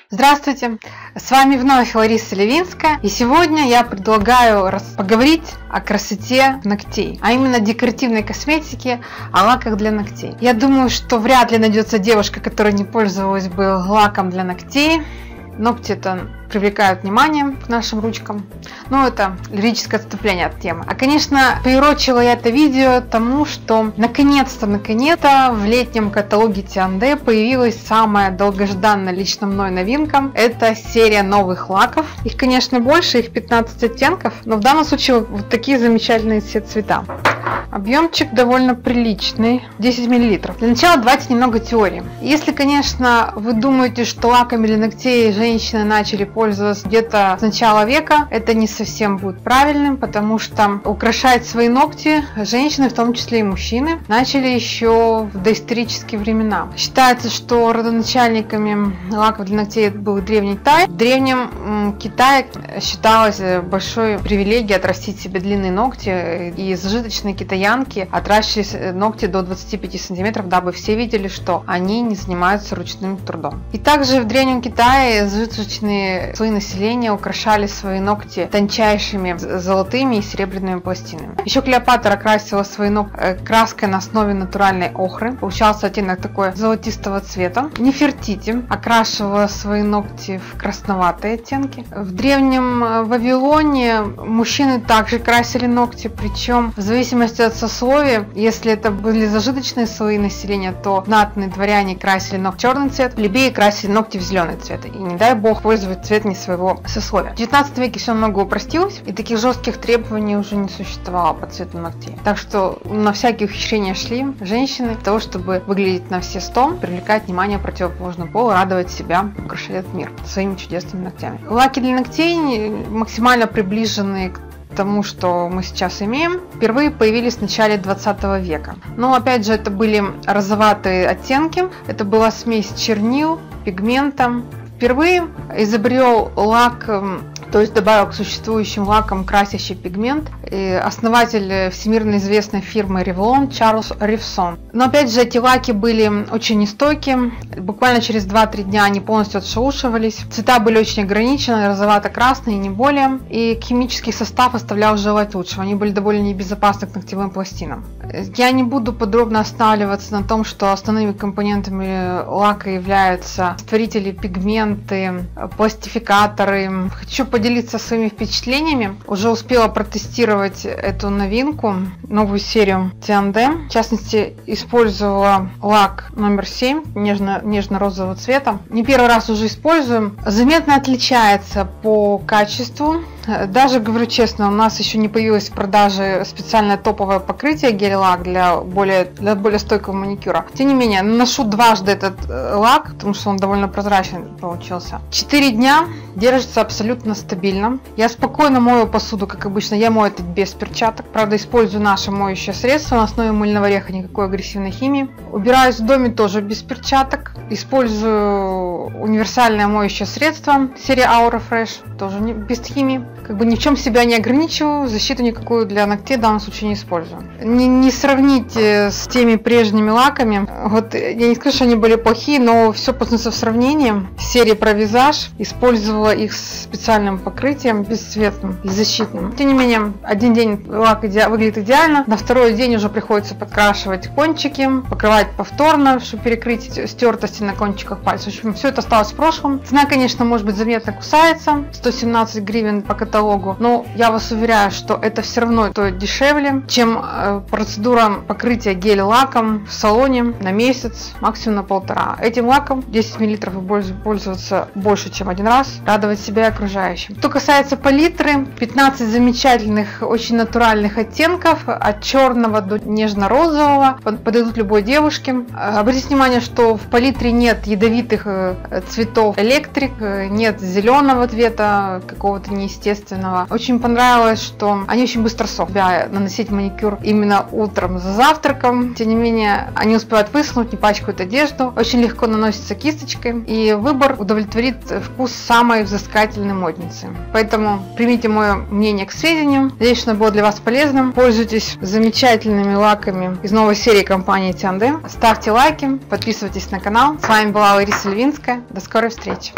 Здравствуйте! С вами вновь Лариса Левинская, и сегодня я предлагаю поговорить о красоте ногтей, а именно декоративной косметике, о лаках для ногтей. Я думаю, что вряд ли найдется девушка, которая не пользовалась бы лаком для ногтей. Ногти-то привлекают внимание к нашим ручкам. Но это лирическое отступление от темы. А, конечно, приурочила я это видео тому, что наконец-то в летнем каталоге T&D появилась самая долгожданная лично мной новинка. Это серия новых лаков. Их, конечно, больше, их 15 оттенков, но в данном случае вот такие замечательные все цвета. Объемчик довольно приличный, 10 мл. Для начала давайте немного теории. Если, конечно, вы думаете, что лаками для ногтей женщины начали пользоваться где-то с начала века, это не совсем будет правильным, потому что украшать свои ногти женщины, в том числе и мужчины, начали еще в доисторические времена. Считается, что родоначальниками лаков для ногтей был Древний Китай. В Древнем Китае считалось большой привилегией отрастить себе длинные ногти, и зажиточные китаянки отращивали ногти до 25 сантиметров, дабы все видели, что они не занимаются ручным трудом. И также в Древнем Китае зажиточные слои населения украшали свои ногти тончайшими золотыми и серебряными пластинами. Еще Клеопатра красила свои ногти краской на основе натуральной охры. Получался оттенок такой золотистого цвета. Нефертити окрашивала свои ногти в красноватые оттенки. В древнем Вавилоне мужчины также красили ногти, причем в зависимости от сословия, если это были зажиточные слои населения, то знатные дворяне красили ногти в черный цвет, плебеи красили ногти в зеленый цвет. И не дай бог пользовать цвет не своего сословия. В 19 веке все много упростилось, и таких жестких требований уже не существовало по цвету ногтей. Так что на всякие ухищрения шли женщины для того, чтобы выглядеть на все 100, привлекать внимание противоположного пола, радовать себя, украшать этот мир своими чудесными ногтями. Лаки для ногтей максимально приближены к тому, что мы сейчас имеем, впервые появились в начале 20 века. Но опять же, это были розоватые оттенки, это была смесь чернил, пигмента. Впервые изобрел лак, то есть добавил к существующим лакам красящий пигмент, основатель всемирно известной фирмы Revlon Чарльз Ривсон. Но опять же, эти лаки были очень нестойкие, буквально через 2-3 дня они полностью отшелушивались, цвета были очень ограничены, розовато-красные, не более, и химический состав оставлял желать лучшего, они были довольно небезопасны к ногтевым пластинам. Я не буду подробно останавливаться на том, что основными компонентами лака являются растворители, пигменты, пластификаторы. Хочу поделиться своими впечатлениями. Уже успела протестировать эту новинку, новую серию T&D. В частности, использовала лак номер 7 нежно-розового цвета. Не первый раз уже используем. Заметно отличается по качеству. Даже, говорю честно, у нас еще не появилось в продаже специальное топовое покрытие гель-лак для более стойкого маникюра. Тем не менее, наношу дважды этот лак, потому что он довольно прозрачный получился. 4 дня держится абсолютно стабильно. Я спокойно мою посуду, как обычно. Я мою это без перчаток. Правда, использую наше моющее средство на основе мыльного ореха, никакой агрессивной химии. Убираюсь в доме тоже без перчаток. Использую универсальное моющее средство серии Aura Fresh, тоже без химии. Как бы ни в чем себя не ограничиваю, защиту никакую для ногтей в данном случае не использую. Не сравните с теми прежними лаками. Вот я не скажу, что они были плохие, но все познается в сравнении. Серия про визаж использовала их с специальным покрытием, бесцветным и защитным. Тем не менее, один день лак выглядит идеально, на второй день уже приходится подкрашивать кончики, покрывать повторно, чтобы перекрыть стертости на кончиках пальцев. В общем, все это осталось в прошлом. Цена, конечно, может быть заметно кусается, 117 гривен по каталогу, но я вас уверяю, что это все равно стоит дешевле, чем процедура покрытия гель-лаком в салоне на месяц, максимум на 1,5. Этим лаком 10 мл вы пользоваться больше, чем один раз, радовать себя и окружающим. Что касается палитры, 15 замечательных, очень натуральных оттенков, от черного до нежно-розового, подойдут любой девушке. Обратите внимание, что в палитре нет ядовитых цветов электрик, нет зеленого цвета, какого-то неестественного естественного. Очень понравилось, что они очень быстро сохнут. Наносить маникюр именно утром за завтраком. Тем не менее, они успевают высохнуть, не пачкают одежду. Очень легко наносится кисточкой. И выбор удовлетворит вкус самой взыскательной модницы. Поэтому примите мое мнение к сведению. Надеюсь, что оно было для вас полезным. Пользуйтесь замечательными лаками из новой серии компании Тянде. Ставьте лайки, подписывайтесь на канал. С вами была Лариса Левинская. До скорой встречи.